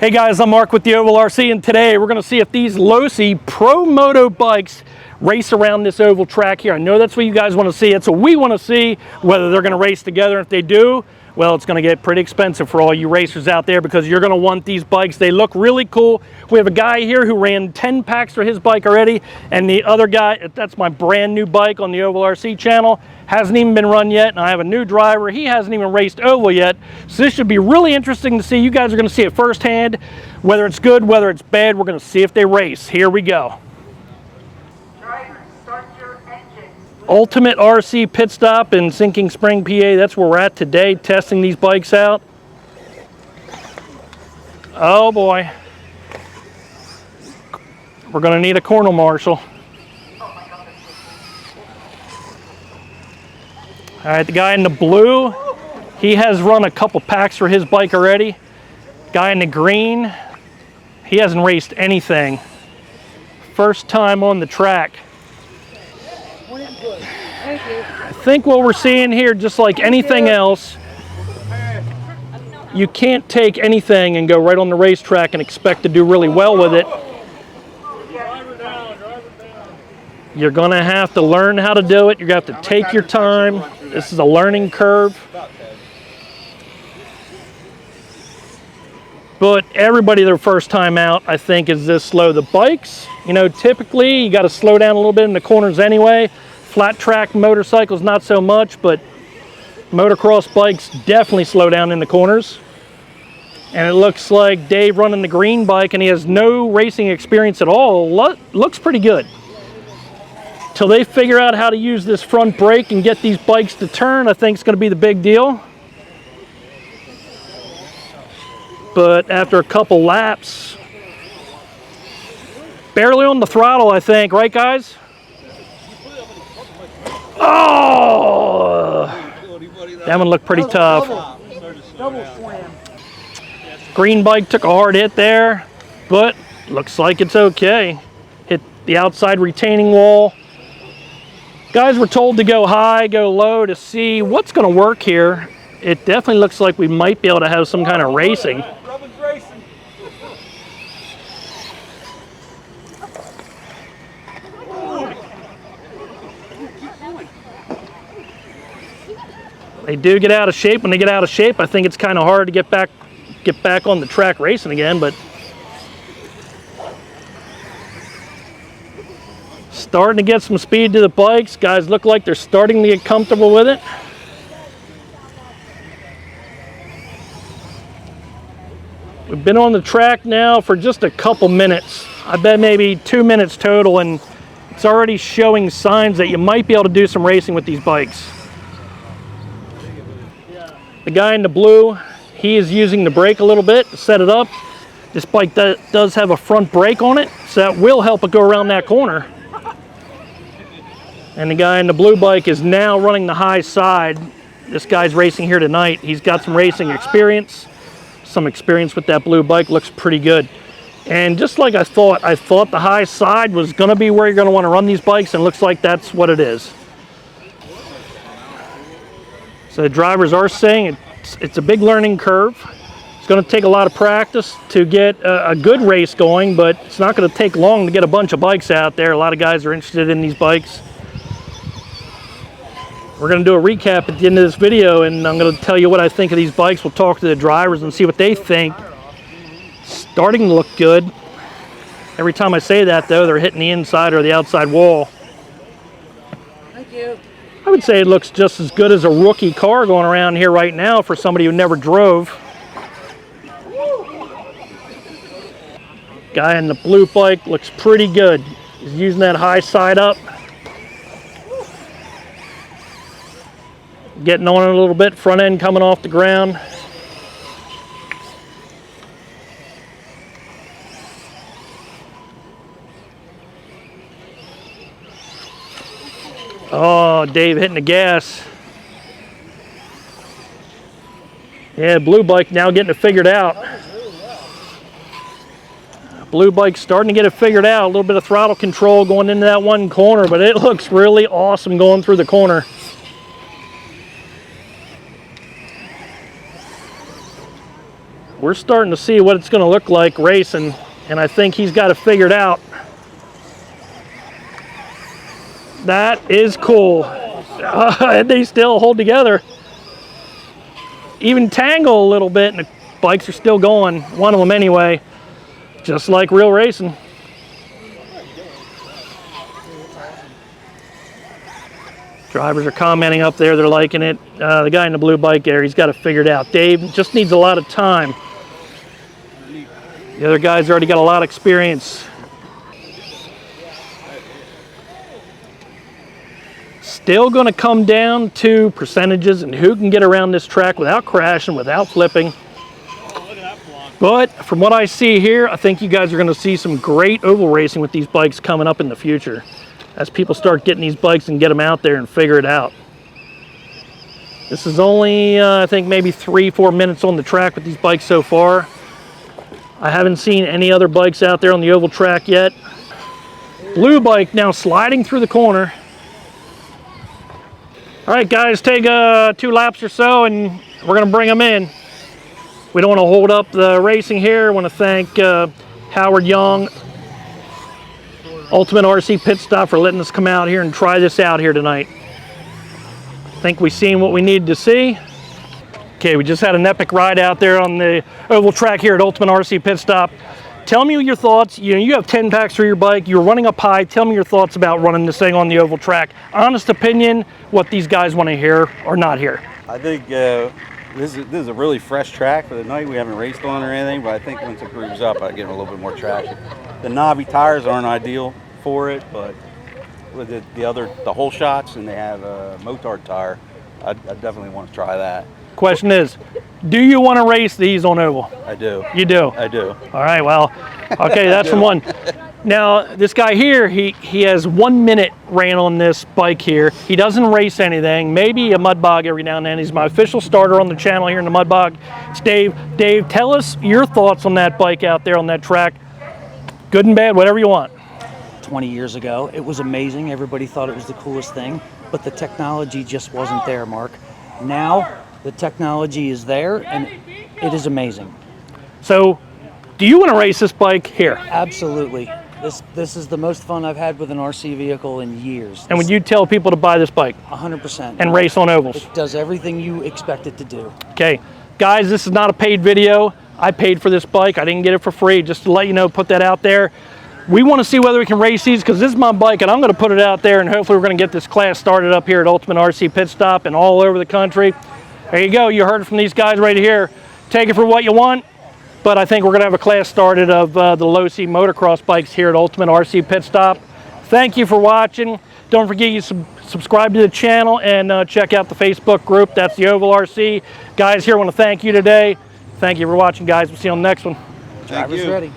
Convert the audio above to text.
Hey guys, I'm Mark with the Ovalrc, and today we're going to see if these Losi Promoto bikes race around this oval track here. I know that's what you guys want to see. It's what we want to see, whether they're going to race together. And if they do, well, it's going to get pretty expensive for all you racers out there because you're going to want these bikes. They look really cool. We have a guy here who ran 10 packs for his bike already, and the other guy, that's my brand new bike on the Ovalrc channel, hasn't even been run yet, and I have a new driver. He hasn't even raced oval yet, so this should be really interesting to see. You guys are going to see it firsthand, whether it's good, whether it's bad. We're going to see if they race. Here we go. Ultimate RC pit stop in Sinking Spring, PA. That's where we're at today, testing these bikes out. Oh boy. We're going to need a corner marshal. All right, the guy in the blue, he has run a couple packs for his bike already. Guy in the green, he hasn't raced anything. First time on the track. I think what we're seeing here, just like anything else, you can't take anything and go right on the racetrack and expect to do really well with it. You're going to have to learn how to do it. You're going to have to take your time. This is a learning curve. But everybody their first time out, I think, is this slow. The bikes, you know, typically you got to slow down a little bit in the corners anyway. Flat track motorcycles, not so much, but motocross bikes definitely slow down in the corners. And it looks like Dave running the green bike, and he has no racing experience at all. Looks pretty good. Till they figure out how to use this front brake and get these bikes to turn, I think it's going to be the big deal. But after a couple laps, barely on the throttle, I think, right guys? Oh! That one looked pretty tough. Green bike took a hard hit there, but looks like it's okay. Hit the outside retaining wall. Guys were told to go high, go low to see what's going to work here. It definitely looks like we might be able to have some kind of racing. They do get out of shape. When they get out of shape, I think it's kind of hard to get back on the track racing again, but starting to get some speed to the bikes. Guys look like they're starting to get comfortable with it. We've been on the track now for just a couple minutes. I bet maybe 2 minutes total, and it's already showing signs that you might be able to do some racing with these bikes. The guy in the blue, he is using the brake a little bit to set it up. This bike does have a front brake on it, so that will help it go around that corner. And the guy in the blue bike is now running the high side. This guy's racing here tonight. He's got some racing experience. Some experience with that blue bike. Looks pretty good. And just like I thought the high side was going to be where you're going to want to run these bikes, and it looks like that's what it is. So the drivers are saying it's a big learning curve. It's going to take a lot of practice to get a good race going, but it's not going to take long to get a bunch of bikes out there. A lot of guys are interested in these bikes. We're going to do a recap at the end of this video, and I'm going to tell you what I think of these bikes. We'll talk to the drivers and see what they think. Starting to look good. Every time I say that, though, they're hitting the inside or the outside wall. Thank you. I would say it looks just as good as a rookie car going around here right now for somebody who never drove. Guy in the blue bike looks pretty good. He's using that high side up. Getting on it a little bit, front end coming off the ground. Oh, Dave hitting the gas. Yeah, blue bike now getting it figured out. Blue bike starting to get it figured out. A little bit of throttle control going into that one corner, but it looks really awesome going through the corner. we're starting to see what it's going to look like racing, and I think he's got it figured out. That is cool. And they still hold together. Even tangle a little bit, and the bikes are still going. One of them anyway, just like real racing. Drivers are commenting up there, they're liking it. The guy in the blue bike there, he's got it figured out. Dave just needs a lot of time. The other guy's already got a lot of experience. Still going to come down to percentages and who can get around this track without crashing, without flipping. But from what I see here, I think you guys are going to see some great oval racing with these bikes coming up in the future, as people start getting these bikes and get them out there and figure it out. This is only, I think, maybe 3-4 minutes on the track with these bikes so far. I haven't seen any other bikes out there on the oval track yet. Blue bike now sliding through the corner. All right, guys, take 2 laps or so, and we're going to bring them in. We don't want to hold up the racing here. I want to thank Howard Young, Ultimate RC Pit Stop, for letting us come out here and try this out here tonight. I think we've seen what we needed to see. Okay, we just had an epic ride out there on the oval track here at Ultimate RC Pit Stop. Tell me your thoughts. You have 10 packs for your bike. You're running up high. Tell me your thoughts about running this thing on the oval track. Honest opinion, what these guys want to hear or not hear. I think this is a really fresh track for the night. We haven't raced on or anything, but I think once it grooves up, I get a little bit more traction. The knobby tires aren't ideal for it, but with the whole shots, and they have a Motard tire, I definitely want to try that. Question is, do you want to race these on oval? I do. You do? I do. All right, well, okay, that's from one. Now, this guy here, he has 1 minute ran on this bike here. He doesn't race anything, maybe a mud bog every now and then. He's my official starter on the channel here in the mud bog. It's Dave. Dave, tell us your thoughts on that bike out there on that track. Good and bad, whatever you want. 20 years ago, it was amazing. Everybody thought it was the coolest thing, but the technology just wasn't there, Mark. Now, the technology is there, and it is amazing. So, do you want to race this bike here? Absolutely. This is the most fun I've had with an RC vehicle in years. And would you tell people to buy this bike? 100%. And race on ovals? It does everything you expect it to do. Okay. Guys, this is not a paid video. I paid for this bike. I didn't get it for free. Just to let you know, put that out there. We want to see whether we can race these, because this is my bike, and I'm going to put it out there, and hopefully we're going to get this class started up here at Ultimate RC Pit Stop and all over the country. There you go. You heard it from these guys right here. Take it for what you want, but I think we're going to have a class started of the Losi Motocross bikes here at Ultimate RC Pit Stop. Thank you for watching. Don't forget you subscribe to the channel and check out the Facebook group. That's the Ovalrc. Guys here, I want to thank you today. Thank you for watching, guys. We'll see you on the next one. Thank Driver's you. ready.